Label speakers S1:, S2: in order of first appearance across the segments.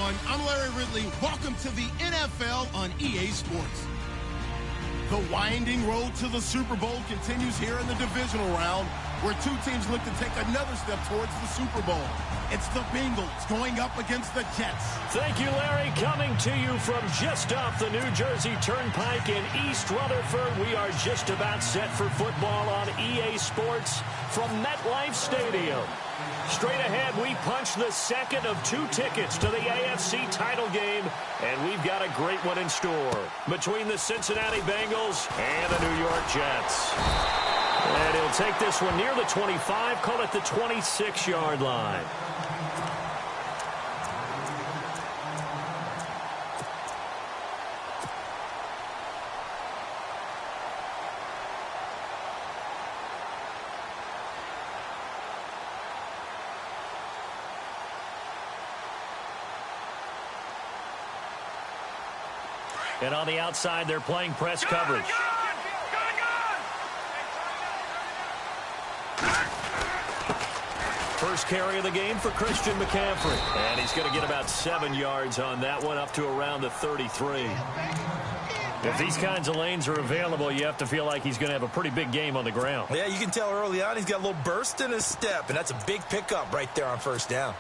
S1: everyone. I'm Larry Ridley. Welcome to the NFL on EA Sports. The winding road to the Super Bowl continues here in the divisional round, where two teams look to take another step towards the Super Bowl. It's the Bengals going up against the Jets.
S2: Thank you, Larry. Coming to you from just off the New Jersey Turnpike in East Rutherford, we are just about set for football on EA Sports from MetLife Stadium. Straight ahead, we punch the second of two tickets to the AFC title game, and we've got a great one in store between the Cincinnati Bengals and the New York Jets. And he'll take this one near the 25, call it the 26-yard line. And on the outside, they're playing press coverage. First carry of the game for Christian McCaffrey. And he's going to get about 7 yards on that one, up to around the 33. If these kinds of lanes are available, you have to feel like he's going to have a pretty big game on the ground.
S3: Yeah, you can tell early on he's got a little burst in his step, and that's a big pickup right there on first down.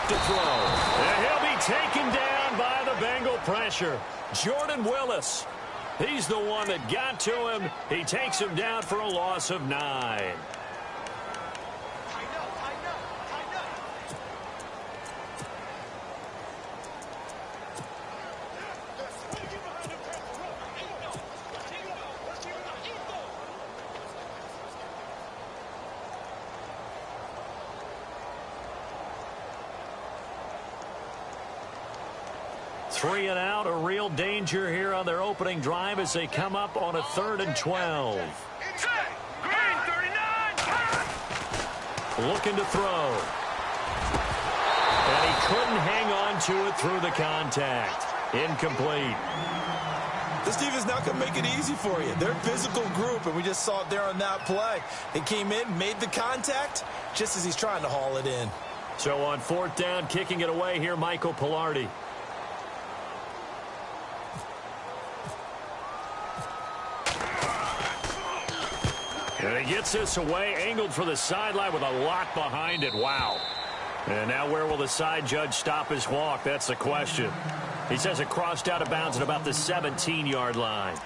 S2: To throw. And he'll be taken down by the Bengal pressure. Jordan Willis. He's the one that got to him. He takes him down for a loss of 9. Three and out, a real danger here on their opening drive as they come up on a 3rd and 12. Looking to throw. And he couldn't hang on to it through the contact. Incomplete.
S3: This defense not going to make it easy for you. They're a physical group, and we just saw it there on that play. They came in, made the contact, just as he's trying to haul it in.
S2: So on 4th down, kicking it away here, Michael Pilardi. And he gets this away, angled for the sideline with a lot behind it. Wow. And now where will the side judge stop his walk? That's the question. He says it crossed out of bounds at about the 17-yard line.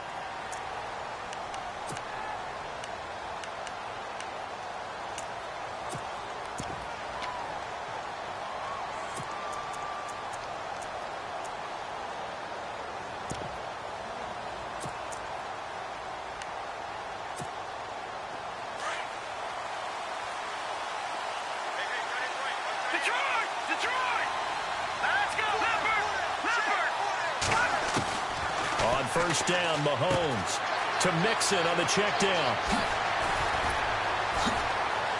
S2: First down, Mahomes to Mixon on the check down.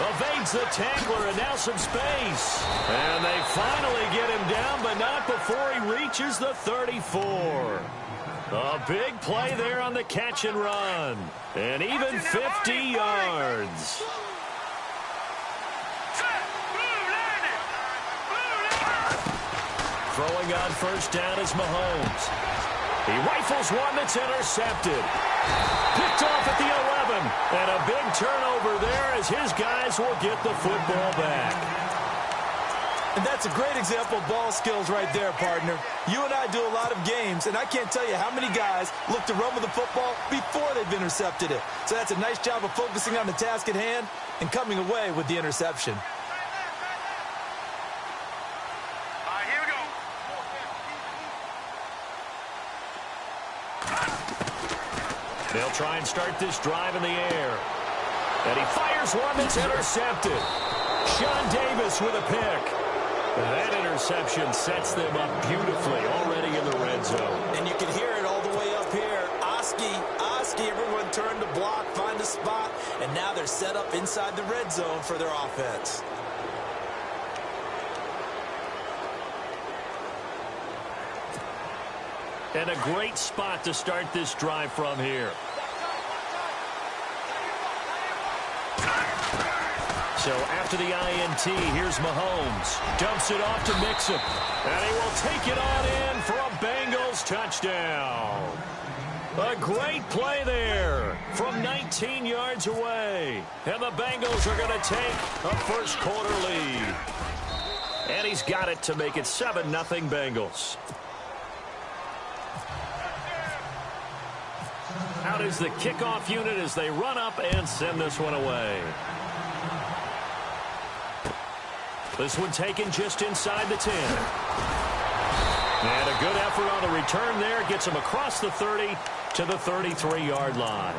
S2: Evades the tackler and now some space. And they finally get him down, but not before he reaches the 34. A big play there on the catch and run. And even 50 yards. Throwing on first down is Mahomes. He rifles one that's intercepted. Picked off at the 11. And a big turnover there as his guys will get the football back.
S3: And that's a great example of ball skills right there, partner. You and I do a lot of games, and I can't tell you how many guys look to run with the football before they've intercepted it. So that's a nice job of focusing on the task at hand and coming away with the interception.
S2: They'll try and start this drive in the air. And he fires one that's intercepted. Sean Davis with a pick. That interception sets them up beautifully already in the red zone.
S3: And you can hear it all the way up here. Oski, everyone turned to block, find a spot, and now they're set up inside the red zone for their offense.
S2: And a great spot to start this drive from here. So after the INT, here's Mahomes. Dumps it off to Mixon. And he will take it on in for a Bengals touchdown. A great play there from 19 yards away. And the Bengals are going to take a first quarter lead. And he's got it to make it 7-0 Bengals. Out is the kickoff unit as they run up and send this one away. This one taken just inside the 10. And a good effort on the return there. Gets him across the 30 to the 33-yard line.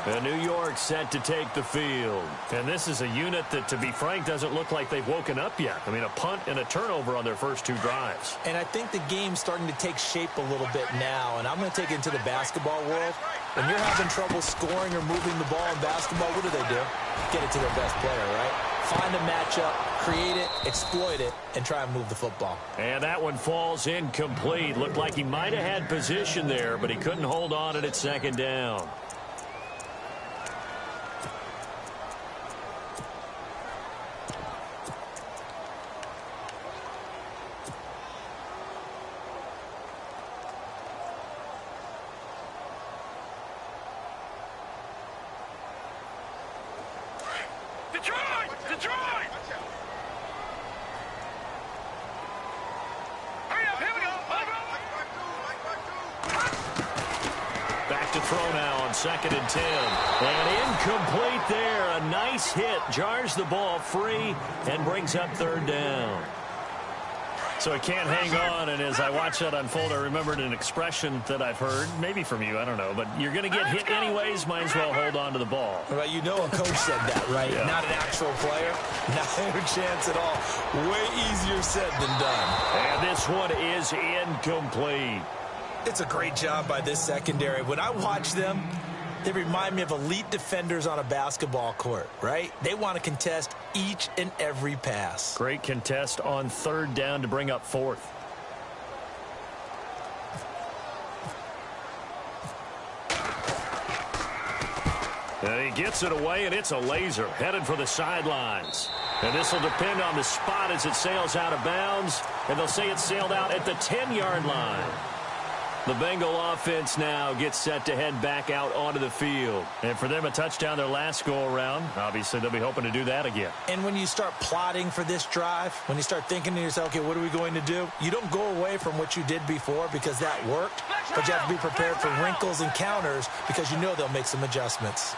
S2: And New York set to take the field. And this is a unit that, to be frank, doesn't look like they've woken up yet. I mean, a punt and a turnover on their first two drives.
S3: And I think the game's starting to take shape a little bit now. And I'm going to take it into the basketball world. When you're having trouble scoring or moving the ball in basketball, what do? Get it to their best player, right? Find a matchup, create it, exploit it, and try and move the football.
S2: And that one falls incomplete. Looked like he might have had position there, but he couldn't hold on at second down. Second and 10. And incomplete there. A nice hit. Jars the ball free and brings up third down. So he can't hang on, and as I watch that unfold, I remembered an expression that I've heard, maybe from you, I don't know, but you're going to get hit anyways, might as well hold on to the ball.
S3: Well, you know a coach said that, right? Yeah. Not an actual player. Not a chance at all. Way easier said than done.
S2: And this one is incomplete.
S3: It's a great job by this secondary. When I watch them, they remind me of elite defenders on a basketball court, right? They want to contest each and every pass.
S2: Great contest on third down to bring up fourth. And he gets it away, and it's a laser headed for the sidelines. And this will depend on the spot as it sails out of bounds. And they'll say it sailed out at the 10-yard line. The Bengal offense now gets set to head back out onto the field. And for them, a touchdown their last go-around. Obviously, they'll be hoping to do that again.
S3: And when you start plotting for this drive, when you start thinking to yourself, okay, what are we going to do? You don't go away from what you did before because that worked, but you have to be prepared for wrinkles and counters because you know they'll make some adjustments.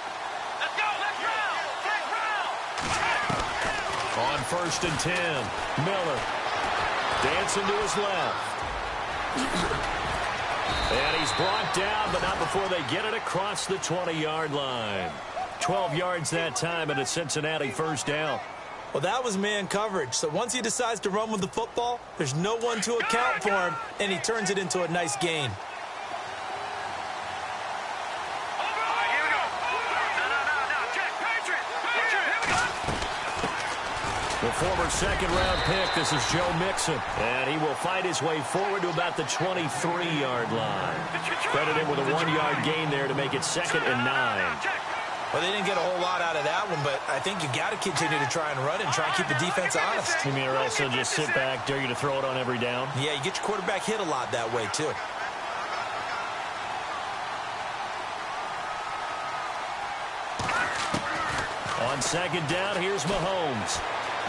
S2: On first and 10, Miller dancing to his left. And he's brought down, but not before they get it across the 20-yard line. 12 yards that time, and a Cincinnati first down.
S3: Well, that was man coverage. So once he decides to run with the football, there's no one to account for him, and he turns it into a nice gain.
S2: The former second-round pick, this is Joe Mixon. And he will fight his way forward to about the 23-yard line. Credit him with a 1-yard gain there to make it 2nd and 9.
S3: Well, they didn't get a whole lot out of that one, but I think you got to continue to try and run it and try and keep the defense honest.
S2: You mean or else they'll just sit back, dare you to throw it on every down?
S3: Yeah, you get your quarterback hit a lot that way, too.
S2: On second down, here's Mahomes.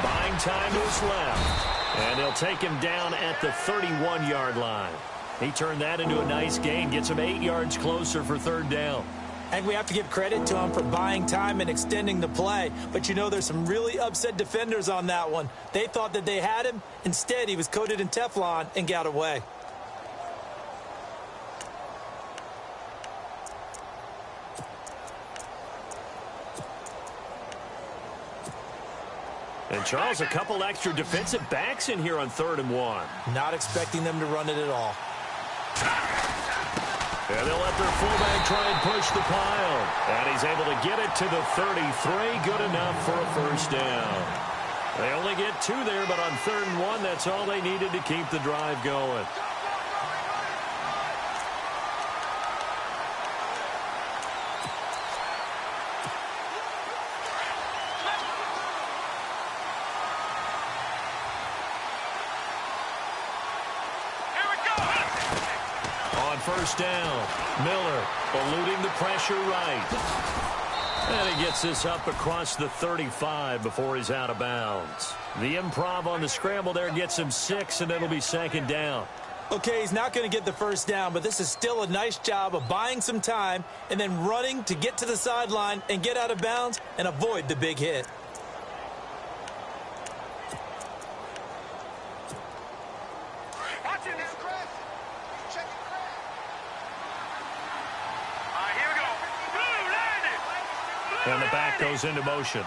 S2: Buying time to his left. And they'll take him down at the 31-yard line. He turned that into a nice gain. Gets him 8 yards closer for third down.
S3: And we have to give credit to him for buying time and extending the play. But you know there's some really upset defenders on that one. They thought that they had him. Instead, he was coated in Teflon and got away.
S2: And, Charles, a couple extra defensive backs in here on 3rd and 1.
S3: Not expecting them to run it at all.
S2: And they'll let their fullback try and push the pile. And he's able to get it to the 33. Good enough for a first down. They only get 2 there, but on 3rd and 1, that's all they needed to keep the drive going. first down. Miller eluding the pressure right. And he gets this up across the 35 before he's out of bounds. The improv on the scramble there gets him 6, and it'll be second down.
S3: Okay, he's not going to get the first down, but this is still a nice job of buying some time and then running to get to the sideline and get out of bounds and avoid the big hit.
S2: And the back goes into motion.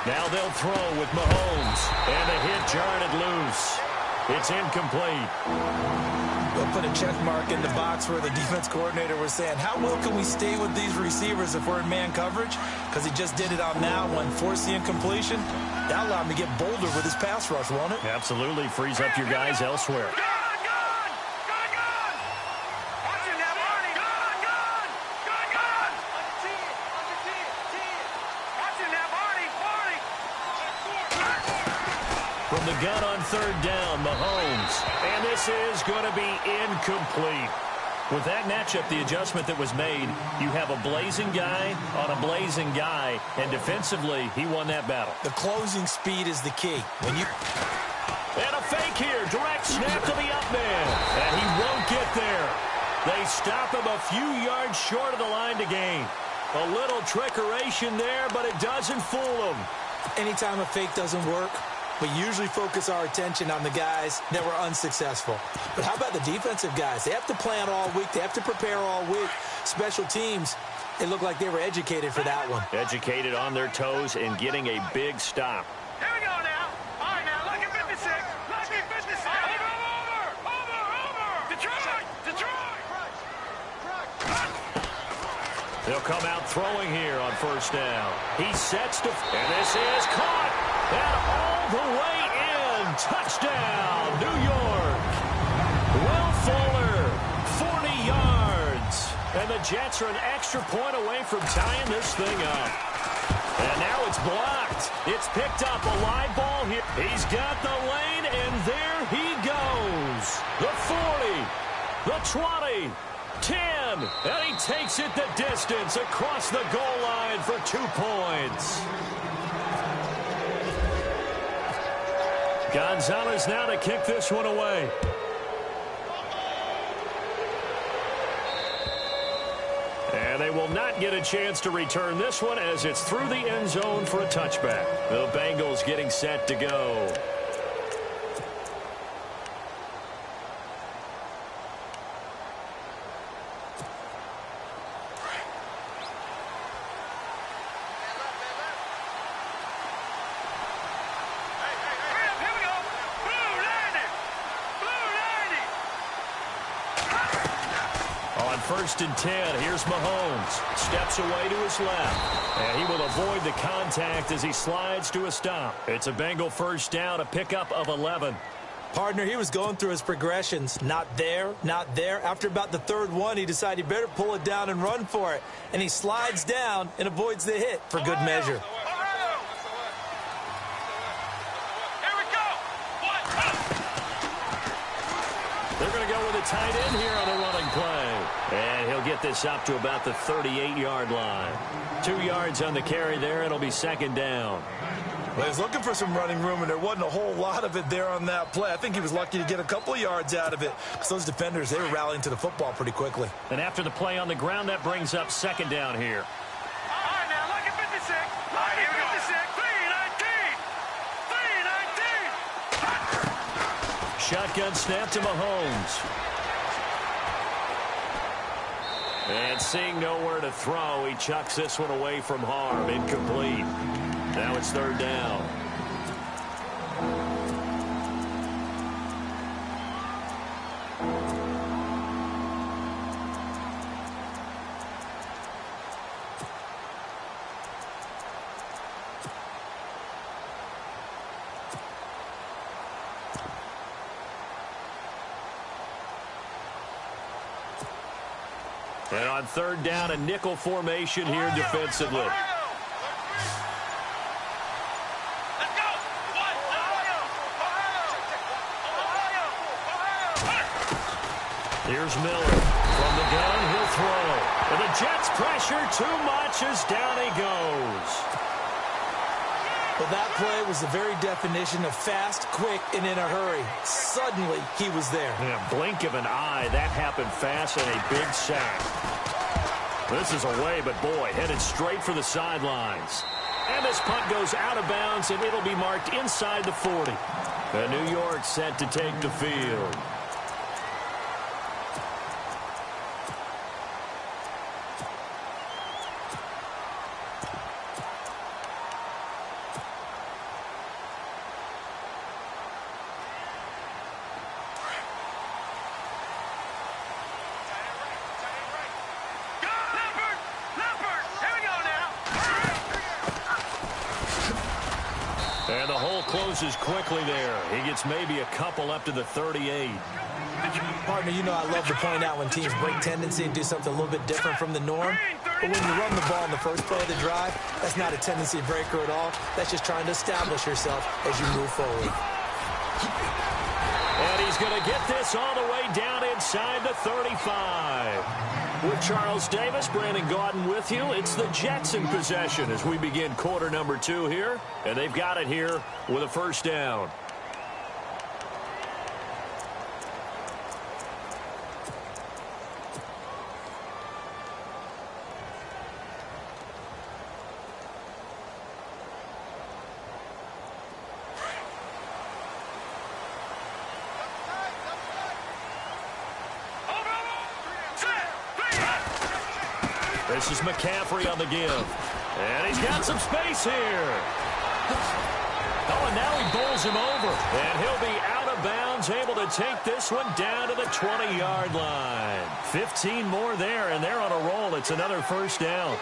S2: Now they'll throw with Mahomes. And the hit jarred it loose. It's incomplete.
S3: We'll put a check mark in the box where the defense coordinator was saying, how well can we stay with these receivers if we're in man coverage? Because he just did it on that one, forced the incompletion. That allowed him to get bolder with his pass rush, won't it?
S2: Absolutely. Frees up your guys elsewhere. From the gun on third down, Mahomes. And this is going to be incomplete. With that matchup, the adjustment that was made, you have a blazing guy on a blazing guy, and defensively, he won that battle.
S3: The closing speed is the key.
S2: And a fake here. Direct snap to the up man. And he won't get there. They stop him a few yards short of the line to gain. A little trickeration there, but it doesn't fool him.
S3: Anytime a fake doesn't work, we usually focus our attention on the guys that were unsuccessful. But how about the defensive guys? They have to plan all week. They have to prepare all week. Special teams, it looked like they were educated for that one.
S2: Educated on their toes and getting a big stop.
S4: Here we go now. All right, now, look at 56. Look at 56. Over. Detroit.
S2: They'll come out throwing here on first down. He sets to, and this is caught. And all the way in. Touchdown, New York. Will Fuller, 40 yards. And the Jets are an extra point away from tying this thing up. And now it's blocked. It's picked up, a live ball here. He's got the lane, and there he goes. The 40, the 20, 10, and he takes it the distance across the goal line for 2 points. Gonzalez now to kick this one away. And they will not get a chance to return this one as it's through the end zone for a touchback. The Bengals getting set to go. First and 10. Here's Mahomes. Steps away to his left. And he will avoid the contact as he slides to a stop. It's a Bengal first down, a pickup of 11.
S3: Partner, he was going through his progressions. Not there, not there. After about the third one, he decided he better pull it down and run for it. And he slides down and avoids the hit for good measure.
S2: They're going to go with a tight end here on the running play. And he'll get this up to about the 38-yard line. 2 yards on the carry there. It'll be second down.
S3: Well, he was looking for some running room, and there wasn't a whole lot of it there on that play. I think he was lucky to get a couple of yards out of it because those defenders, they were rallying to the football pretty quickly.
S2: And after the play on the ground, that brings up second down here.
S4: All right, now, look at 56. Look at 56. 3-19.
S2: Shotgun snap to Mahomes. And seeing nowhere to throw, he chucks this one away from harm. Incomplete. Now it's third down. And on third down, a nickel formation here defensively. Here's Miller. From the gun, he'll throw. And the Jets pressure too much as down he goes.
S3: Well, that play was the very definition of fast, quick, and in a hurry. Suddenly, he was there.
S2: In a blink of an eye, that happened fast and a big sack. This is away, but boy, headed straight for the sidelines. And this punt goes out of bounds, and it'll be marked inside the 40. And New York set to take the field. And the hole closes quickly there. He gets maybe a couple up to the 38.
S3: Partner, you know I love to point out when teams break tendency and do something a little bit different from the norm. But when you run the ball in the first play of the drive, that's not a tendency breaker at all. That's just trying to establish yourself as you move forward.
S2: And he's going to get this all the way down inside the 35. With Charles Davis, Brandon Gaudin with you. It's the Jets in possession as we begin quarter number 2 here. And they've got it here with a first down. This is McCaffrey on the give. And he's got some space here. Oh, and now he bowls him over. And he'll be out of bounds, able to take this one down to the 20-yard line. 15 more there, and they're on a roll. It's another first down.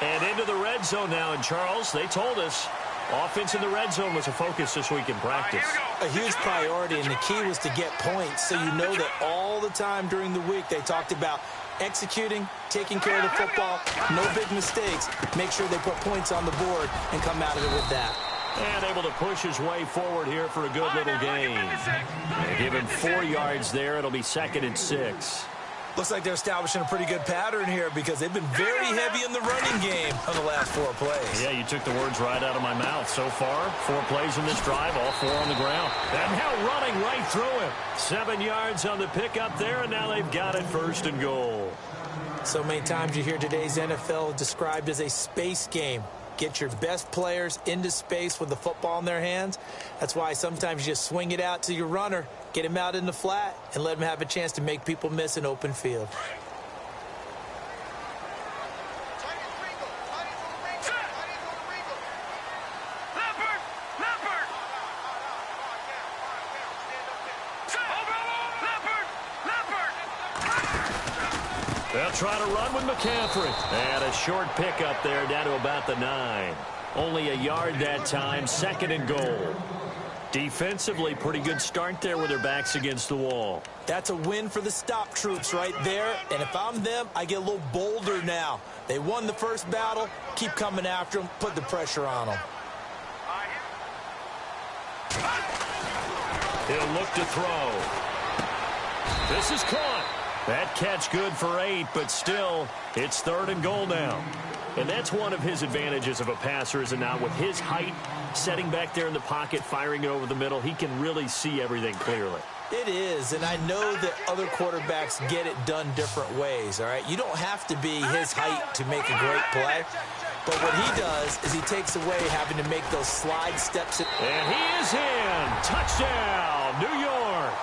S2: And into the red zone now. And, Charles, they told us offense in the red zone was a focus this week in practice.
S3: A huge priority, and the key was to get points. So you know that all the time during the week they talked about executing, taking care of the football, no big mistakes. Make sure they put points on the board and come out of it with that.
S2: And able to push his way forward here for a good little gain. They give him 4 yards there. It'll be 2nd and 6.
S3: Looks like they're establishing a pretty good pattern here because they've been very heavy in the running game on the last 4 plays.
S2: Yeah, you took the words right out of my mouth. So far, 4 plays in this drive, all 4 on the ground. And now running right through him. 7 yards on the pickup there, and now they've got it 1st and goal.
S3: So many times you hear today's NFL described as a space game. Get your best players into space with the football in their hands. That's why sometimes you just swing it out to your runner, get him out in the flat, and let him have a chance to make people miss an open field.
S2: They'll try to run with McCaffrey. And a short pickup there down to about the 9. Only a yard that time, 2nd and goal. Defensively, pretty good start there with their backs against the wall.
S3: That's a win for the stop troops right there. And if I'm them, I get a little bolder now. They won the first battle. Keep coming after them. Put the pressure on them.
S2: He'll look to throw. This is caught. That catch good for 8, but still, it's 3rd and goal now. And that's one of his advantages of a passer, is it not? With his height, setting back there in the pocket, firing it over the middle, he can really see everything clearly.
S3: It is, and I know that other quarterbacks get it done different ways, all right? You don't have to be his height to make a great play. But what he does is he takes away having to make those slide steps.
S2: And he is in. Touchdown, New York.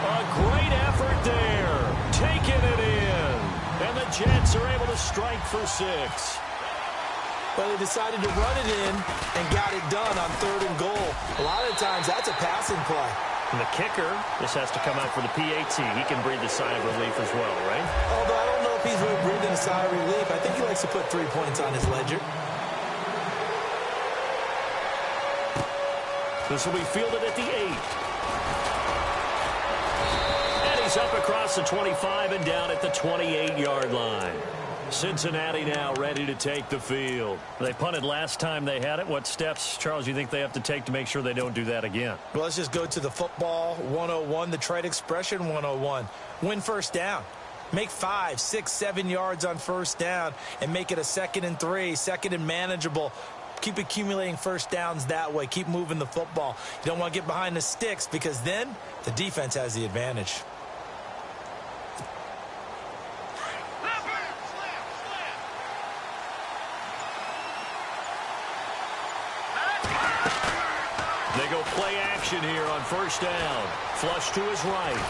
S2: A great effort there. Taking it in. And the Jets are able to strike for 6.
S3: Well, they decided to run it in and got it done on 3rd and goal. A lot of times that's a passing play.
S2: And the kicker, this has to come out for the PAT. He can breathe a sigh of relief as well, right?
S3: Although I don't know if he's really breathing a sigh of relief. I think he likes to put 3 points on his ledger.
S2: This will be fielded at the 8. And he's up across the 25 and down at the 28-yard line. Cincinnati now ready to take the field. They punted last time they had it. What steps, Charles, you think they have to take to make sure they don't do that again?
S3: Well, let's just go to the football 101, the trade expression 101. Win first down. Make 5, 6, 7 yards on first down and make it a 2nd and 3, 2nd and manageable. Keep accumulating first downs that way. Keep moving the football. You don't want to get behind the sticks because then the defense has the advantage.
S2: They go play action here on first down. Flush to his right.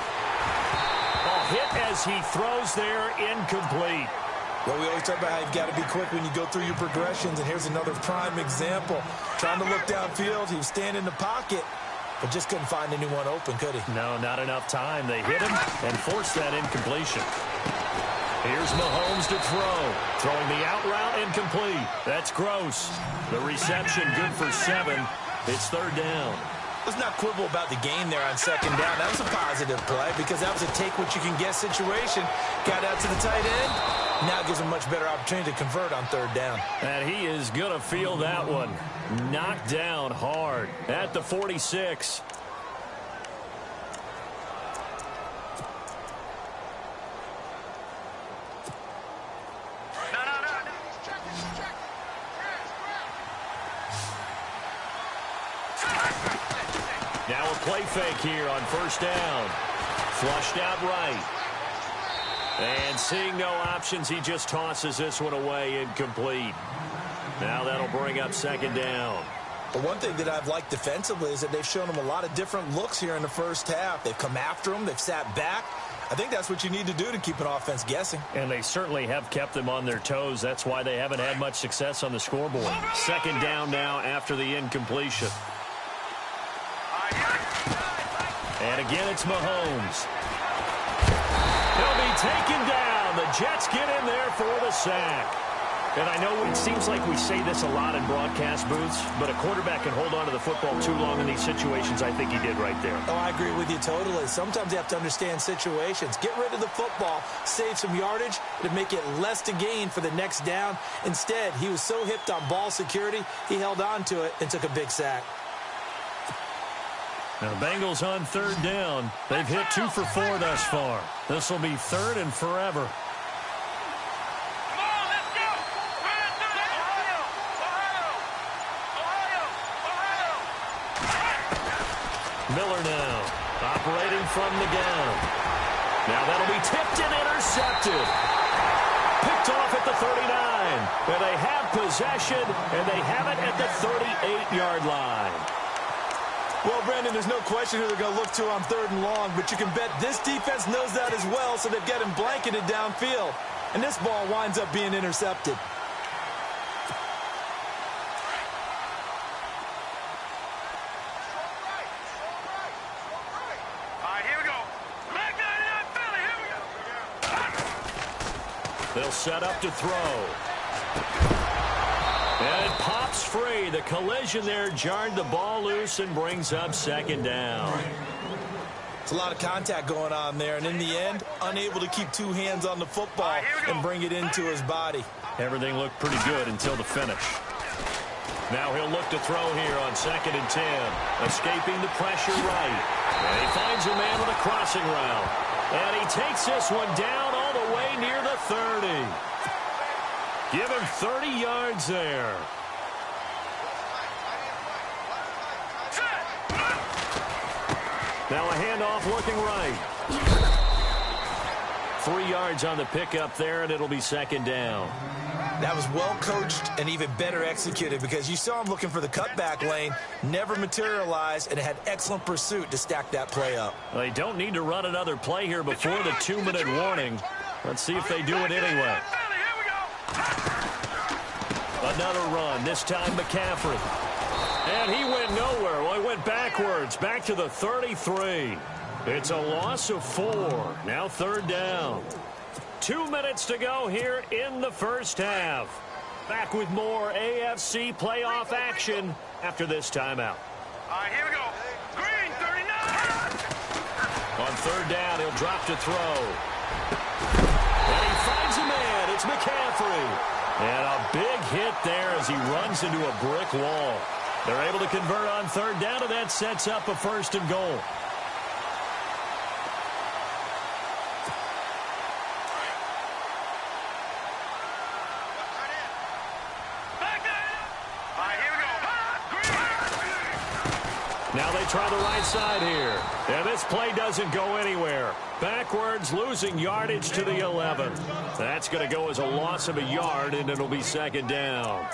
S2: Ball hit as he throws there, incomplete.
S3: Well, we always talk about how you've got to be quick when you go through your progressions, and here's another prime example. Trying to look downfield, he was standing in the pocket, but just couldn't find anyone open, could he?
S2: No, not enough time. They hit him and forced that incompletion. Here's Mahomes to throw. Throwing the out route, incomplete. That's Gross. The reception good for 7. It's third down.
S3: Let's not quibble about the game there on second down. That was a positive play because that was a take-what-you-can-get situation. Got out to the tight end. Now gives him a much better opportunity to convert on third down.
S2: And he is going to feel that one. Knocked down hard at the 46. Now a play fake here on first down. Flushed out right. And seeing no options, he just tosses this one away, incomplete. Now that'll bring up second down.
S3: But one thing that I've liked defensively is that they've shown him a lot of different looks here in the first half. They've come after him. They've sat back. I think that's what you need to do to keep an offense guessing.
S2: And they certainly have kept them on their toes. That's why they haven't had much success on the scoreboard. Second down now after the incompletion. And again, it's Mahomes. He'll be taken down. The Jets get in there for the sack. And I know it seems like we say this a lot in broadcast booths, but a quarterback can hold on to the football too long in these situations. I think he did right there.
S3: Oh, I agree with you totally. Sometimes you have to understand situations. Get rid of the football, save some yardage to make it less to gain for the next down. Instead, he was so hipped on ball security, he held on to it and took a big sack.
S2: Now, Bengals on third down. They've hit 2 for 4 thus far. This will be third and forever. Miller now operating from the gun. Now that'll be tipped and intercepted. Picked off at the 39. And they have possession, and they have it at the 38-yard line.
S3: Well, Brandon, there's no question who they're going to look to on third and long, but you can bet this defense knows that as well, so they've got him blanketed downfield. And this ball winds up being intercepted.
S2: They'll set up to throw. And it pops free. The collision there jarred the ball loose and brings up second down.
S3: It's a lot of contact going on there, and in the end, unable to keep 2 hands on the football and bring it into his body.
S2: Everything looked pretty good until the finish. Now he'll look to throw here on 2nd and 10. Escaping the pressure right. And he finds a man with a crossing route. And he takes this one down all the way near the 30. Give him 30 yards there. Now a handoff looking right. 3 yards on the pickup there, and it'll be second down.
S3: That was well coached and even better executed because you saw him looking for the cutback lane, never materialized, and had excellent pursuit to stack that play up.
S2: They don't need to run another play here before the 2-minute warning. Let's see if they do it anyway. Another run, this time McCaffrey. And he went nowhere. Well, he went backwards, back to the 33. It's a loss of 4. Now third down. 2 minutes to go here in the first half. Back with more AFC playoff action after this timeout.
S4: All right, here we go. Green, 39.
S2: On third down, he'll drop to throw. And he finds a man. It's McCaffrey. McCaffrey. And a big hit there as he runs into a brick wall. They're able to convert on third down, and that sets up a 1st and goal. Now they try the right side here. And this play doesn't go anywhere. Backwards, losing yardage to the 11. That's going to go as a loss of a yard, and it'll be 2nd down.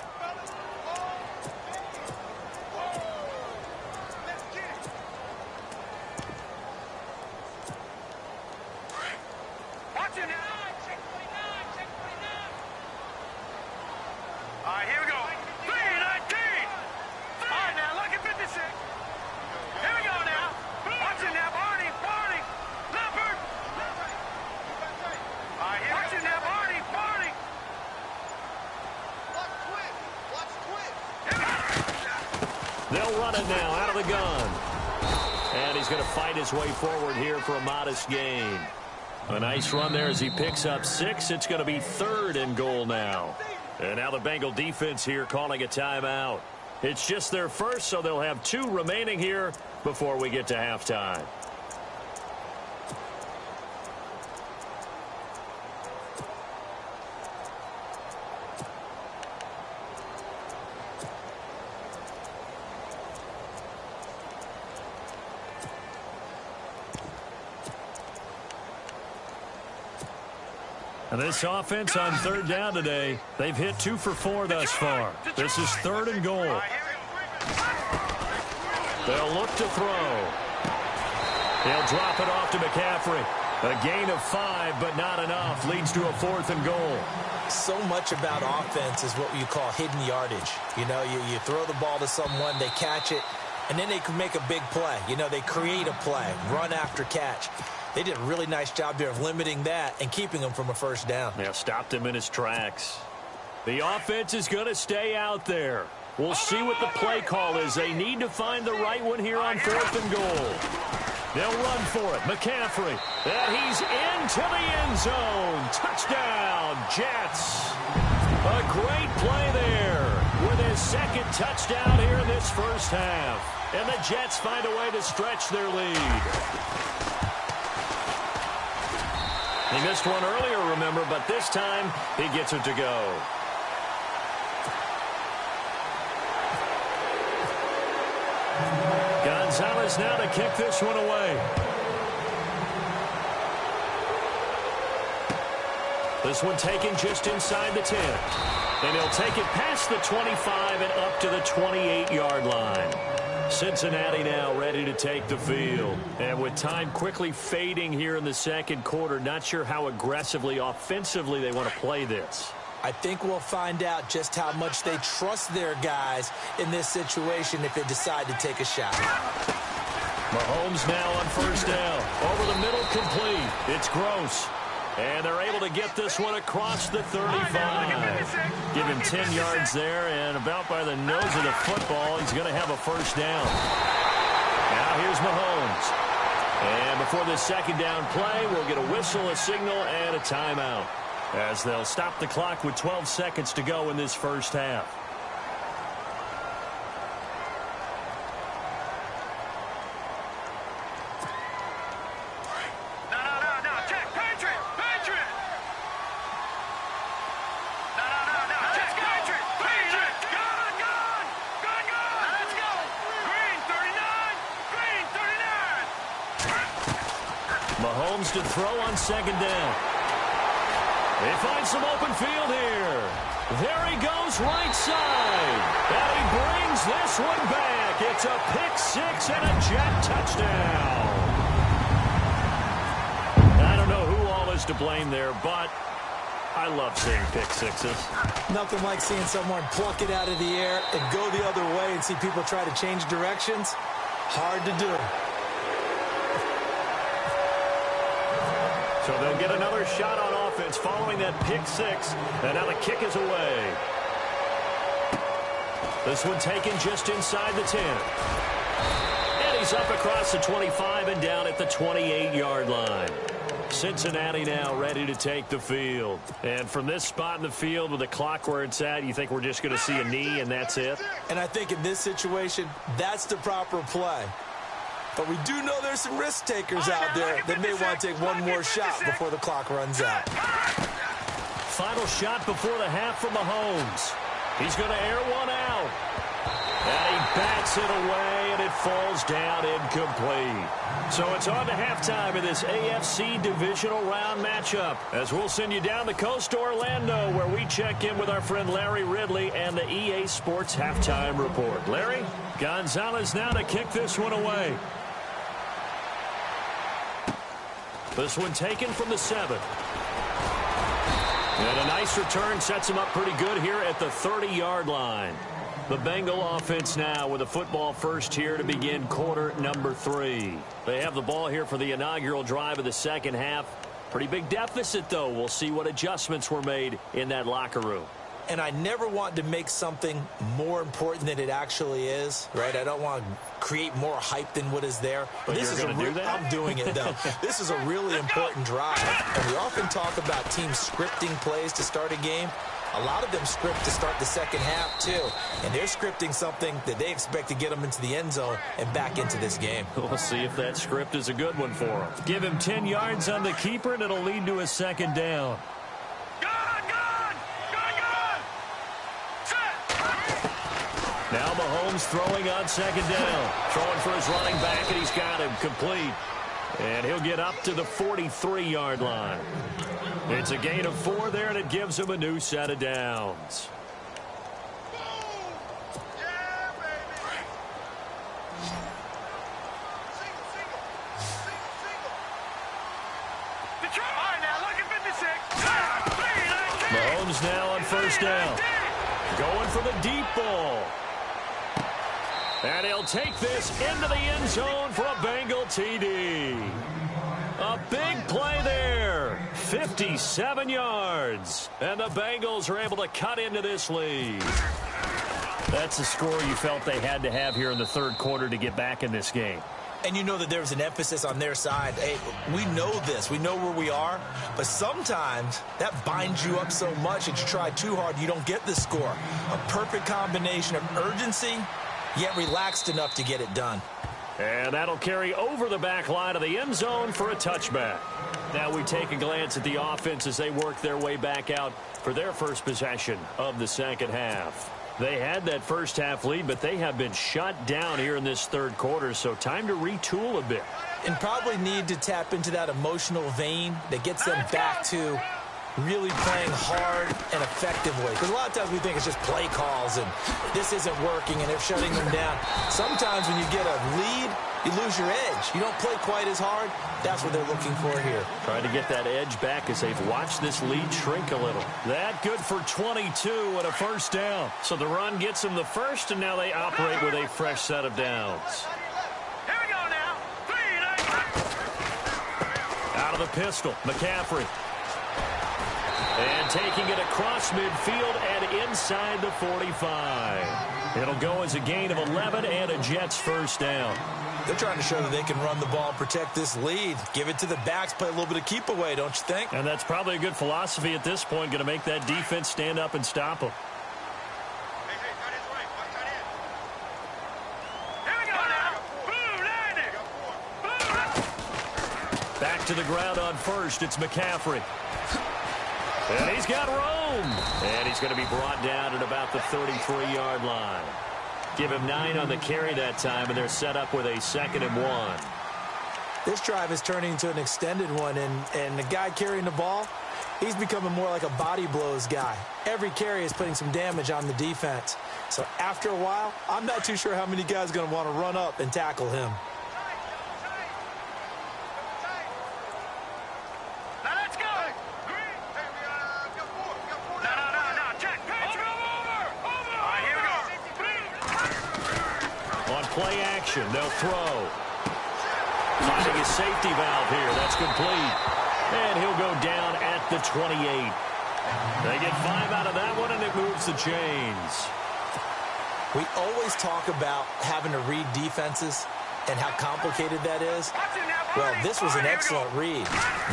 S2: They'll run it now out of the gun. And he's going to fight his way forward here for a modest gain. A nice run there as he picks up 6. It's going to be 3rd and goal now. And now the Bengal defense here calling a timeout. It's just their first, so they'll have 2 remaining here before we get to halftime. And this offense on 3rd down today, they've hit 2 for 4 thus far. This is 3rd and goal. They'll look to throw. He'll drop it off to McCaffrey. A gain of 5, but not enough. Leads to a 4th and goal.
S3: So much about offense is what you call hidden yardage. You know, you throw the ball to someone, they catch it, and then they can make a big play. You know, they create a play, run after catch. They did a really nice job there of limiting that and keeping him from a 1st down.
S2: Yeah, stopped him in his tracks. The offense is going to stay out there. We'll see what the play call is. They need to find the right one here on 4th and goal. They'll run for it. McCaffrey. And he's into the end zone. Touchdown, Jets. A great play there with his 2nd touchdown here in this 1st half. And the Jets find a way to stretch their lead. He missed one earlier, remember, but this time he gets it to go. Gonzalez now to kick this one away. This one taken just inside the 10. And he'll take it past the 25 and up to the 28-yard line. Cincinnati now ready to take the field. And with time quickly fading here in the 2nd quarter, not sure how aggressively, offensively they want to play this.
S3: I think we'll find out just how much they trust their guys in this situation if they decide to take a shot.
S2: Mahomes now on 1st down. Over the middle, complete. It's Gross. And they're able to get this one across the 35. Give him 10 yards there, and about by the nose of the football, he's going to have a 1st down. Now here's Mahomes. And before this 2nd down play, we'll get a whistle, a signal, and a timeout, as they'll stop the clock with 12 seconds to go in this 1st half. Mahomes to throw on 2nd down. They find some open field here. There he goes, right side. And he brings this one back. It's a pick 6 and a Jet touchdown. I don't know who all is to blame there, but I love seeing pick 6s.
S3: Nothing like seeing someone pluck it out of the air and go the other way and see people try to change directions. Hard to do.
S2: So they'll get another shot on offense following that pick 6. And now the kick is away. This one taken just inside the 10. And he's goes up across the 25 and down at the 28-yard line. Cincinnati now ready to take the field. And from this spot in the field with the clock where it's at, you think we're just going to see a knee and that's it?
S3: And I think in this situation, that's the proper play. But we do know there's some risk takers out there that may want to take one more shot before the clock runs out.
S2: Final shot before the half from Mahomes. He's going to air one out. And he bats it away, and it falls down incomplete. So it's on to halftime in this AFC divisional round matchup, as we'll send you down the coast to Orlando, where we check in with our friend Larry Ridley and the EA Sports Halftime Report. Larry, Gonzalez now to kick this one away. This one taken from the 7. And a nice return sets him up pretty good here at the 30-yard line. The Bengal offense now with a football first here to begin quarter number 3. They have the ball here for the inaugural drive of the second half. Pretty big deficit, though. We'll see what adjustments were made in that locker room.
S3: And I never want to make something more important than it actually is, right? I don't want to create more hype than what is there.
S2: But this is going to do that?
S3: I'm doing it, though. This is a really important drive. And we often talk about teams scripting plays to start a game. A lot of them script to start the second half, too. And they're scripting something that they expect to get them into the end zone and back into this game.
S2: We'll see if that script is a good one for them. Give him 10 yards on the keeper, and it'll lead to a second down. Now Mahomes throwing on second down. Throwing for his running back, and he's got him complete. And he'll get up to the 43-yard line. It's a gain of 4 there, and it gives him a new set of downs. Mahomes now on first down. Going for the deep ball. And he'll take this into the end zone for a Bengal TD. A big play there. 57 yards. And the Bengals are able to cut into this lead. That's the score you felt they had to have here in the third quarter to get back in this game.
S3: And you know that there was an emphasis on their side. Hey, we know this. We know where we are. But sometimes that binds you up so much that you try too hard, you don't get the score. A perfect combination of urgency, yet relaxed enough to get it done.
S2: And that'll carry over the back line of the end zone for a touchback. Now we take a glance at the offense as they work their way back out for their first possession of the second half. They had that first half lead, but they have been shut down here in this third quarter, so time to retool a bit.
S3: And probably need to tap into that emotional vein that gets them back to really playing hard and effectively. Because a lot of times we think it's just play calls and this isn't working and they're shutting them down. Sometimes when you get a lead, you lose your edge. You don't play quite as hard. That's what they're looking for here.
S2: Trying to get that edge back as they've watched this lead shrink a little. That good for 22 and a first down. So the run gets them the first, and now they operate with a fresh set of downs.
S4: Here we go now. 3,
S2: Out of the pistol, McCaffrey. And taking it across midfield and inside the 45. It'll go as a gain of 11 and a Jets first down.
S3: They're trying to show that they can run the ball and protect this lead. Give it to the backs, play a little bit of keep away, don't you think?
S2: And that's probably a good philosophy at this point, going to make that defense stand up and stop them.
S4: Here we go now.
S2: Back to the ground on first. It's McCaffrey. And he's got room. And he's going to be brought down at about the 33-yard line. Give him 9 on the carry that time, and they're set up with a 2nd and 1.
S3: This drive is turning into an extended one, and the guy carrying the ball, he's becoming more like a body blows guy. Every carry is putting some damage on the defense. So after a while, I'm not too sure how many guys are going to want to run up and tackle him.
S2: Play action. They'll throw. Finding a safety valve here. That's complete. And he'll go down at the 28. They get 5 out of that one, and it moves the chains.
S3: We always talk about having to read defenses. and how complicated that is? Well, this was an excellent read.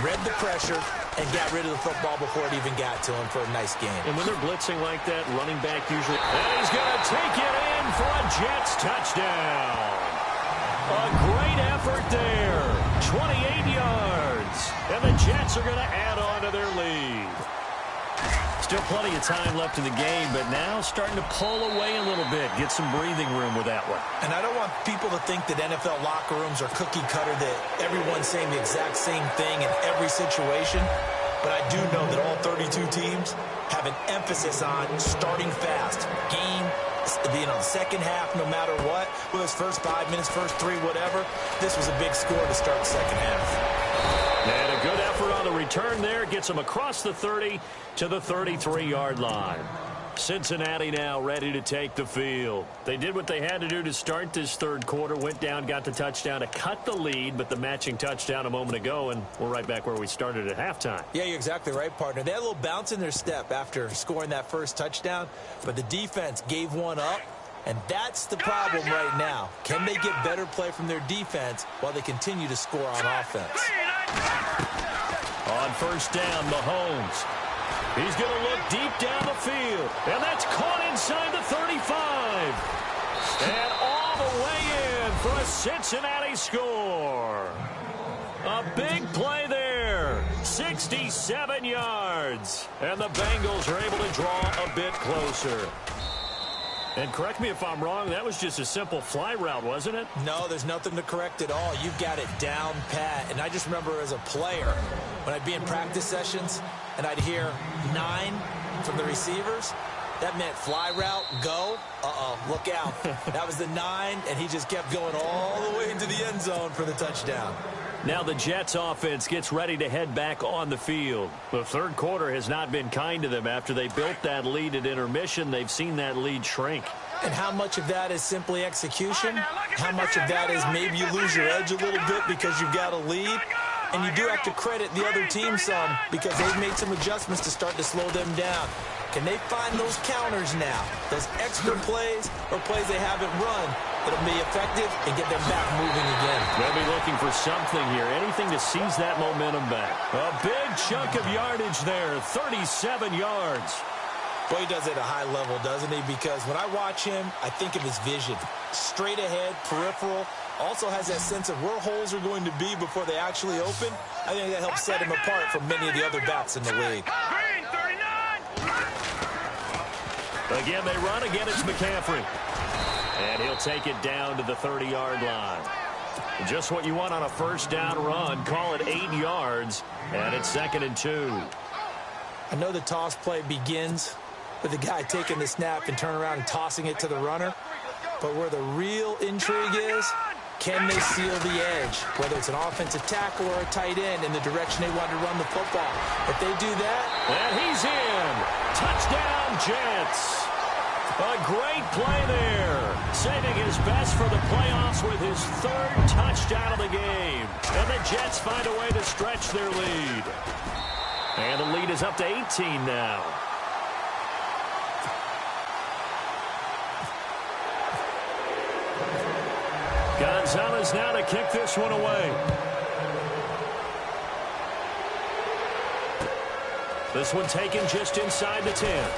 S3: Read the pressure and got rid of the football before it even got to him for a nice game.
S2: And when they're blitzing like that, running back usually... And he's going to take it in for a Jets touchdown. A great effort there. 28 yards. And the Jets are going to add on to their lead. Still plenty of time left in the game, but now starting to pull away a little bit. Get some breathing room with that one.
S3: And I don't want people to think that NFL locker rooms are cookie cutter, that everyone's saying the exact same thing in every situation. But I do know that all 32 teams have an emphasis on starting fast. Game, the second half, no matter what, whether it's first 5 minutes, first 3, whatever. This was a big score to start the second half.
S2: And a good effort on the return there. Gets them across the 30 to the 33-yard line. Cincinnati now ready to take the field. They did what they had to do to start this third quarter. Went down, got the touchdown to cut the lead, but the matching touchdown a moment ago, and we're right back where we started at halftime.
S3: Yeah, you're exactly right, partner. They had a little bounce in their step after scoring that first touchdown, but the defense gave one up, and that's the problem right now. Can they get better play from their defense while they continue to score on offense?
S2: On first down, Mahomes. He's going to look deep down the field. And that's caught inside the 35. And all the way in for a Cincinnati score. A big play there. 67 yards. And the Bengals are able to draw a bit closer. And correct me if I'm wrong, that was just a simple fly route, wasn't it?
S3: No, there's nothing to correct at all. You've got it down pat. And I just remember as a player, when I'd be in practice sessions and I'd hear 9 from the receivers, that meant fly route, go. Look out. That was the 9, and he just kept going all the way into the end zone for the touchdown.
S2: Now the Jets offense gets ready to head back on the field. The third quarter has not been kind to them. After they built that lead at intermission, they've seen that lead shrink.
S3: And how much of that is simply execution? How much of that is maybe you lose your edge a little bit because you've got a lead? And you do have to credit the other team some because they've made some adjustments to start to slow them down. Can they find those counters now, those extra plays or plays they haven't run that'll be effective and get them back moving again?
S2: They'll be looking for something here, anything to seize that momentum back. A big chunk of yardage there, 37 yards.
S3: Boy, he does it at a high level, doesn't he? Because when I watch him, I think of his vision. Straight ahead, peripheral, also has that sense of where holes are going to be before they actually open. I think that helps set him apart from many of the other backs in the league.
S2: Again, they run. Again, it's McCaffrey. And he'll take it down to the 30-yard line. Just what you want on a first down run. Call it 8 yards. And it's 2nd and 2.
S3: I know the toss play begins with the guy taking the snap and turn around and tossing it to the runner. But where the real intrigue is, can they seal the edge? Whether it's an offensive tackle or a tight end in the direction they want to run the football. If they do that...
S2: And he's in. Touchdown, Jets. A great play there. Saving his best for the playoffs with his 3rd touchdown of the game. And the Jets find a way to stretch their lead. And the lead is up to 18 now. Gonzalez now to kick this one away. This one taken just inside the 10.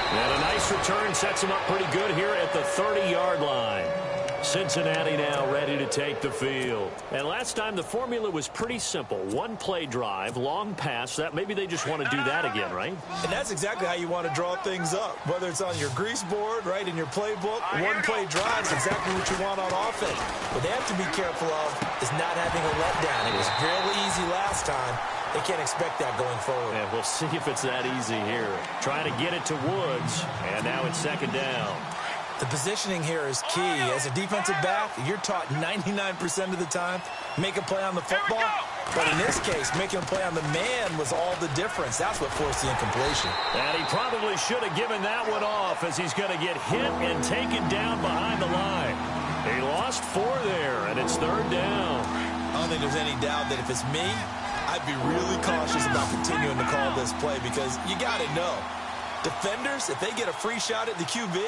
S2: And a nice return sets him up pretty good here at the 30-yard line. Cincinnati now ready to take the field. And last time the formula was pretty simple. 1 play drive, long pass. That maybe they just want to do that again, right?
S3: And that's exactly how you want to draw things up. Whether it's on your grease board, right, in your playbook, 1 play drive is exactly what you want on offense. What they have to be careful of is not having a letdown. It was fairly easy last time. They can't expect that going forward.
S2: Yeah, we'll see if it's that easy here. Trying to get it to Woods. And now it's 2nd down.
S3: The positioning here is key. As a defensive back, you're taught 99% of the time, make a play on the football. But in this case, making a play on the man was all the difference. That's what forced the incompletion.
S2: And he probably should have given that one off as he's going to get hit and taken down behind the line. He lost 4 there, and it's 3rd down.
S3: I don't think there's any doubt that if it's me, I'd be really cautious about continuing to call this play because you got to know, defenders, if they get a free shot at the QB,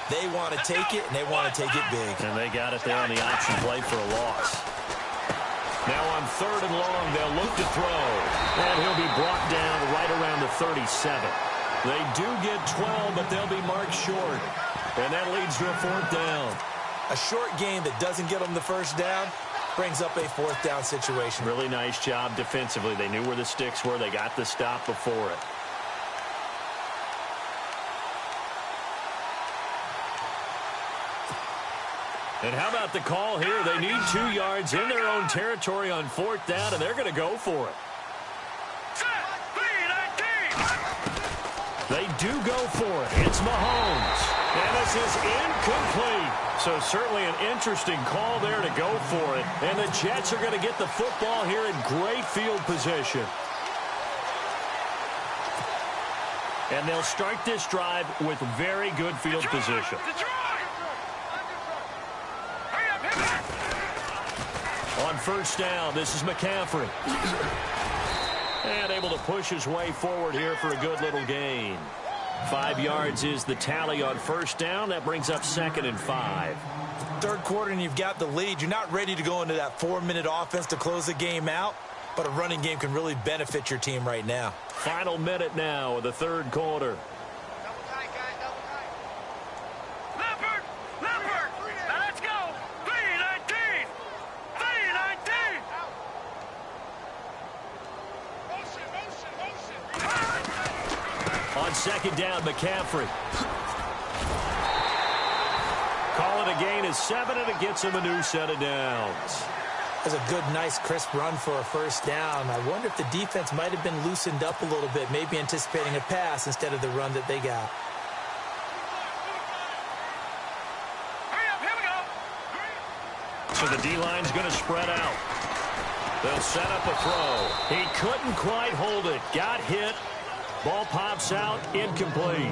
S3: They want to take it, and they want to take it big.
S2: And they got it there on the option play for a loss. Now on 3rd and long, they'll look to throw. And he'll be brought down right around the 37. They do get 12, but they'll be marked short. And that leads to a 4th down.
S3: A short game that doesn't get them the first down brings up a 4th down situation.
S2: Really nice job defensively. They knew where the sticks were. They got the stop before it. And how about the call here? They need 2 yards in their own territory on 4th down, and they're going to go for it. They do go for it. It's Mahomes. And this is incomplete. So certainly an interesting call there to go for it. And the Jets are going to get the football here in great field position. And they'll start this drive with very good field position. On 1st down, this is McCaffrey. And able to push his way forward here for a good little gain. 5 yards is the tally on 1st down. That brings up 2nd and 5.
S3: 3rd quarter, and you've got the lead. You're not ready to go into that 4-minute offense to close the game out, but a running game can really benefit your team right now.
S2: Final minute now of the 3rd quarter. On 2nd down, McCaffrey. Call it a gain of 7, and it gets him a new set of downs.
S3: That's a good, nice, crisp run for a 1st down. I wonder if the defense might have been loosened up a little bit, maybe anticipating a pass instead of the run that they got.
S2: So the D-line's going to spread out. They'll set up a throw. He couldn't quite hold it. Got hit. Ball pops out, incomplete.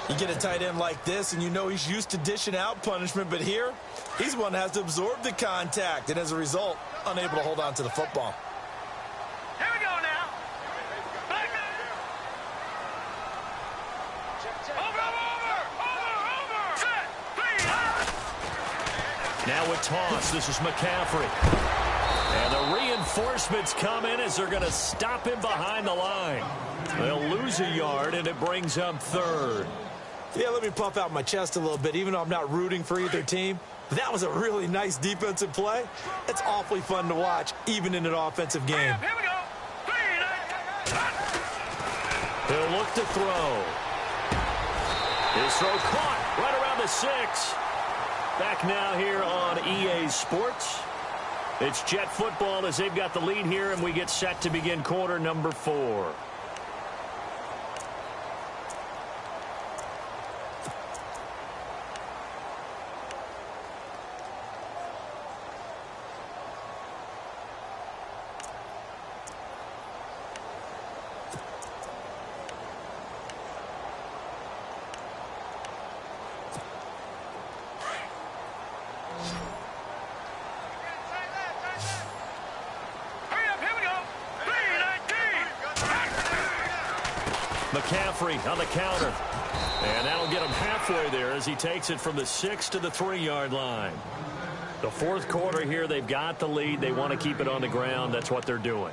S3: You get a tight end like this, and you know he's used to dishing out punishment, but here, he's one that has to absorb the contact, and as a result, unable to hold on to the football.
S4: Here we go now. Back. Over. Set.
S2: Now with toss, this is McCaffrey. And the reinforcements come in as they're going to stop him behind the line. They'll lose a yard, and it brings up 3rd.
S3: Yeah, let me puff out my chest a little bit, even though I'm not rooting for either team. That was a really nice defensive play. It's awfully fun to watch, even in an offensive game.
S4: Here we go.
S2: He'll look to throw. His throw caught right around the 6. Back now here on EA Sports. It's Jet football as they've got the lead here, and we get set to begin quarter number 4. McCaffrey on the counter. And that'll get him halfway there as he takes it from the 6 to the 3-yard line. The 4th quarter here, they've got the lead. They want to keep it on the ground. That's what they're doing.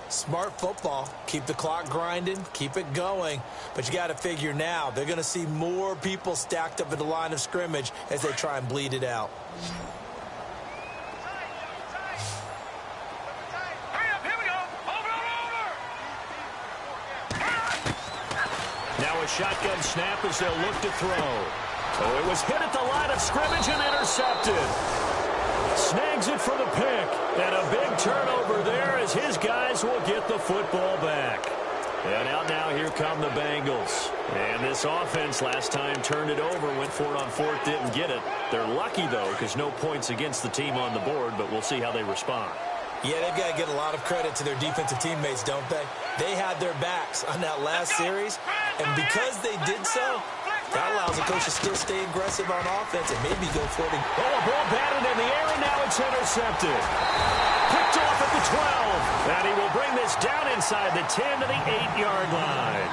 S3: Smart football. Keep the clock grinding. Keep it going. But you got to figure now, they're going to see more people stacked up at the line of scrimmage as they try and bleed it out.
S2: Now a shotgun snap as they'll look to throw. Oh, it was hit at the line of scrimmage and intercepted. Snags it for the pick. And a big turnover there as his guys will get the football back. And out now, here come the Bengals. And this offense last time turned it over, went for it on 4th, didn't get it. They're lucky, though, because no points against the team on the board, but we'll see how they respond.
S3: Yeah, they've got to get a lot of credit to their defensive teammates, don't they? They had their backs on that last series, and because they did so, that allows the coach to still stay aggressive on offense and maybe go for it.
S2: Oh, a ball batted in the air, and now it's intercepted. Picked off at the 12, and he will bring this down inside the 10 to the 8-yard line.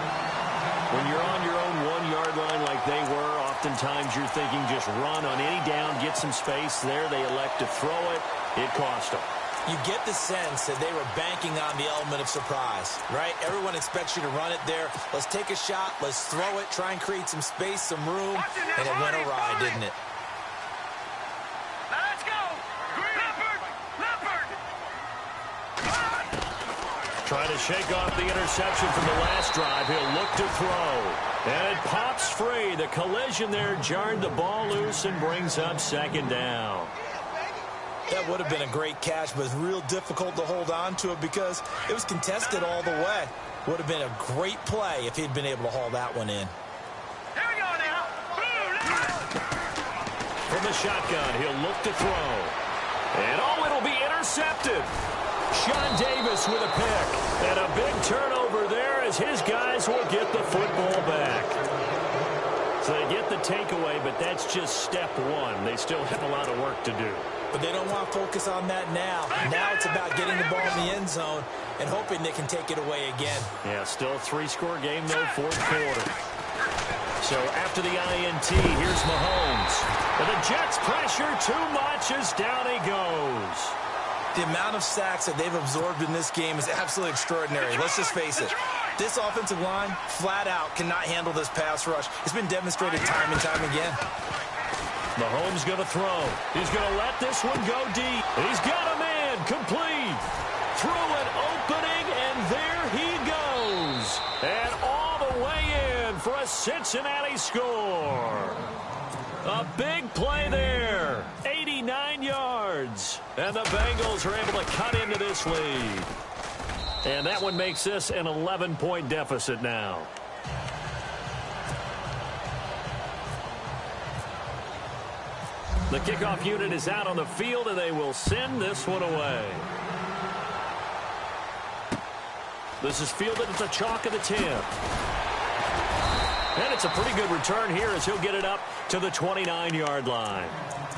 S2: When you're on your own 1-yard line like they were, oftentimes you're thinking just run on any down, get some space there. They elect to throw it. It cost them.
S3: You get the sense that they were banking on the element of surprise, right? Everyone expects you to run it there. Let's take a shot. Let's throw it. Try and create some space, some room. And it went awry, didn't it?
S4: Now let's go. Leopard.
S2: Trying to shake off the interception from the last drive. He'll look to throw. And it pops free. The collision there jarred the ball loose and brings up second down.
S3: That would have been a great catch, but it's real difficult to hold on to it because it was contested all the way. Would have been a great play if he'd been able to haul that one in.
S4: Here we go now.
S2: From the shotgun, he'll look to throw. And it'll be intercepted. Sean Davis with a pick. And a big turnover there as his guys will get the football back. So they get the takeaway, but that's just step one. They still have a lot of work to do.
S3: But they don't want to focus on that now. Now it's about getting the ball in the end zone and hoping they can take it away again.
S2: Yeah, still a three-score game, though, fourth quarter. So after the INT, here's Mahomes. And the Jets pressure too much as down he goes.
S3: The amount of sacks that they've absorbed in this game is absolutely extraordinary. Let's just face it. This offensive line, flat out, cannot handle this pass rush. It's been demonstrated time and time again.
S2: Mahomes going to throw. He's going to let this one go deep. He's got a man complete. Through an opening, and there he goes. And all the way in for a Cincinnati score. A big play there. 89 yards. And the Bengals are able to cut into this lead. And that one makes this an 11-point deficit now. The kickoff unit is out on the field, and they will send this one away. This is fielded at the chalk of the 10. And it's a pretty good return here as he'll get it up to the 29-yard line.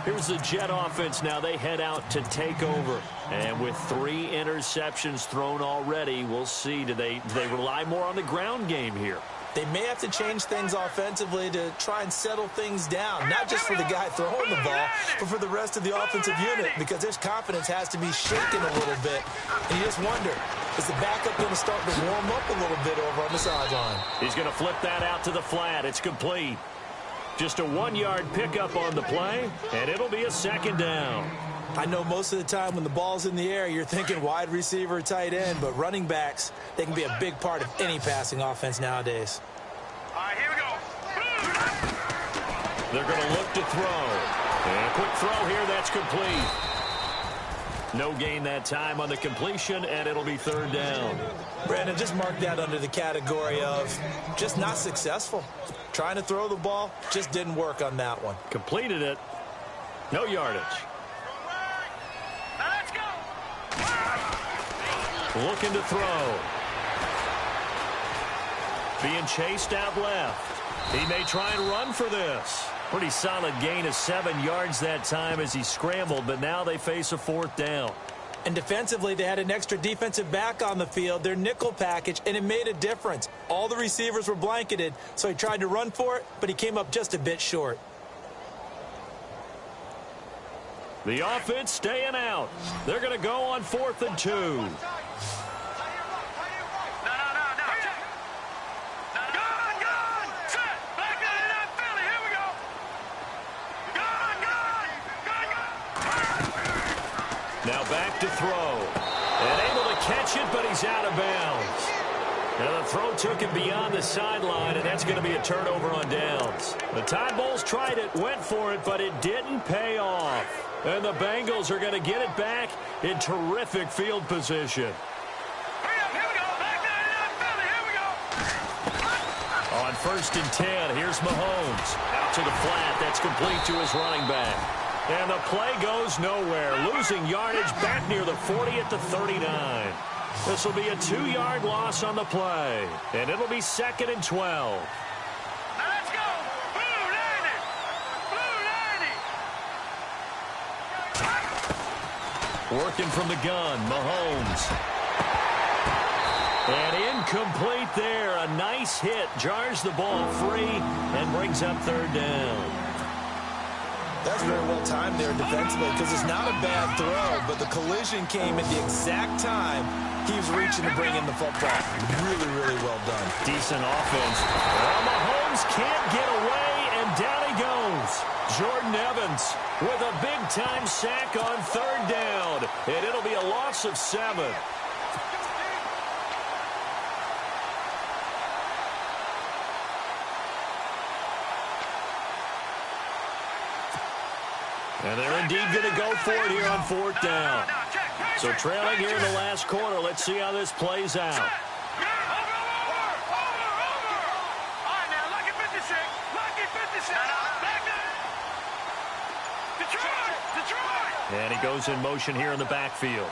S2: Here's the Jet offense now. They head out to take over. And with 3 interceptions thrown already, we'll see. Do they rely more on the ground game here?
S3: They may have to change things offensively to try and settle things down, not just for the guy throwing the ball, but for the rest of the offensive unit, because their confidence has to be shaken a little bit. And you just wonder, is the backup going to start to warm up a little bit over on the sideline?
S2: He's going to flip that out to the flat. It's complete. Just a 1-yard pickup on the play, and it'll be a second down.
S3: I know most of the time when the ball's in the air, you're thinking wide receiver, tight end, but running backs, they can be a big part of any passing offense nowadays.
S4: All right, here we go.
S2: They're going to look to throw. And a quick throw here, that's complete. No gain that time on the completion, and it'll be third down.
S3: Brandon, just mark that under the category of just not successful. Trying to throw the ball, just didn't work on that one.
S2: Completed it. No yardage.
S4: Now let's go.
S2: Looking to throw. Being chased out left. He may try and run for this. Pretty solid gain of 7 yards that time as he scrambled, but now they face a fourth down.
S3: And defensively, they had an extra defensive back on the field, their nickel package, and it made a difference. All the receivers were blanketed, so he tried to run for it, but he came up just a bit short.
S2: The offense staying out. They're going to go on 4th and 2.
S4: No. Gun. Set. Back 99 Philly. Here we go. Gun.
S2: Now back to throw. And able to catch it, but he's out of bounds. Now the throw took him beyond the sideline, and that's going to be a turnover on downs. The Tide Bulls tried it, went for it, but it didn't pay off. And the Bengals are going to get it back in terrific field position.
S4: Here we go. Back 99 Philly. Here we go.
S2: On 1st and 10, here's Mahomes. Out to the flat. That's complete to his running back. And the play goes nowhere. Losing yardage back near the 40 at the 39. This will be a 2-yard loss on the play. And it'll be 2nd and 12.
S4: Now let's go.
S2: Working from the gun, Mahomes. And incomplete there. A nice hit. Jars the ball free and brings up third down.
S3: That's very well timed there defensively because it's not a bad throw, but the collision came at the exact time he was reaching to bring in the football. Really, really well done.
S2: Decent offense. Well, Mahomes can't get away, and down he goes. Jordan Evans with a big-time sack on third down, and it'll be a loss of 7. And they're indeed going to go for it here on fourth down. So trailing here in the last quarter. Let's see how this plays out.
S4: All right, now, lucky 56. Lucky 56. Back there. Detroit.
S2: And he goes in motion here in the backfield.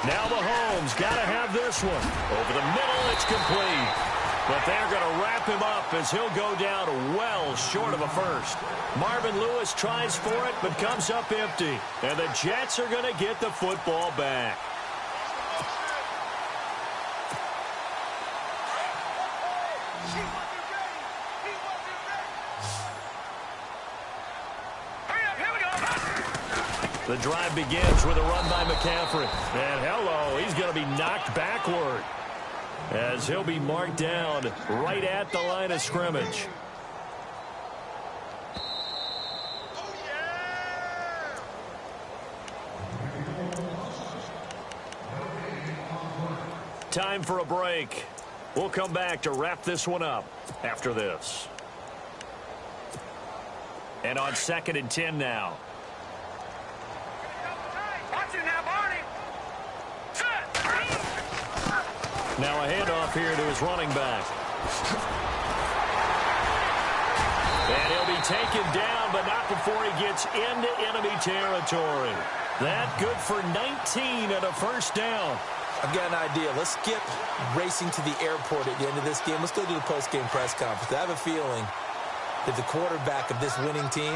S2: Now Mahomes got to have this one. Over the middle, it's complete. But they're going to wrap him up as he'll go down well short of a first. Marvin Lewis tries for it, but comes up empty. And the Jets are going to get the football back. The drive begins with a run by McCaffrey. And hello, he's going to be knocked backward, as he'll be marked down right at the line of scrimmage. Time for a break. We'll come back to wrap this one up after this. And on 2nd and 10 now.
S4: Watch it now, Barney.
S2: Now a handoff here to his running back. And he'll be taken down, but not before he gets into enemy territory. That good for 19 and a first down.
S3: I've got an idea. Let's skip racing to the airport at the end of this game. Let's go do the post-game press conference. I have a feeling that the quarterback of this winning team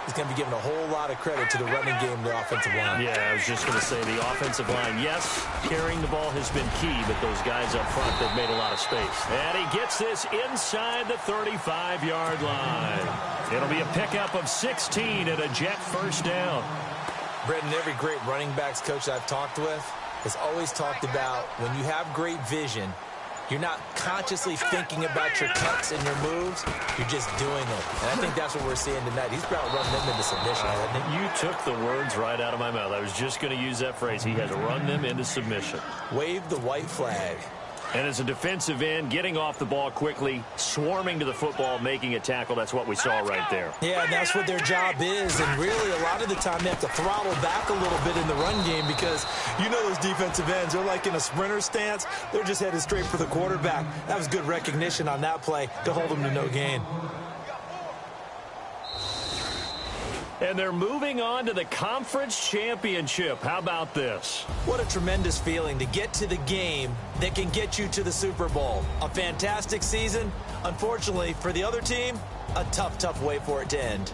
S3: is going to be given a whole lot of credit to the running game and the offensive line.
S2: Yeah, I was just going to say the offensive line. Yes, carrying the ball has been key, but those guys up front, they've made a lot of space. And he gets this inside the 35-yard line. It'll be a pickup of 16 and a Jet first down.
S3: Brendan, every great running backs coach I've talked with has always talked about when you have great vision, you're not consciously thinking about your cuts and your moves. You're just doing them. And I think that's what we're seeing tonight. He's about to run them into submission, hasn't he?
S2: You took the words right out of my mouth. I was just going to use that phrase. He has run them into submission.
S3: Wave the white flag.
S2: And as a defensive end, getting off the ball quickly, swarming to the football, making a tackle, that's what we saw right there.
S3: Yeah, and that's what their job is. And really, a lot of the time, they have to throttle back a little bit in the run game because you know those defensive ends, they're like in a sprinter stance. They're just headed straight for the quarterback. That was good recognition on that play to hold them to no gain.
S2: And they're moving on to the conference championship. How about this?
S3: What a tremendous feeling to get to the game that can get you to the Super Bowl. A fantastic season. Unfortunately, for the other team, a tough, tough way for it to end.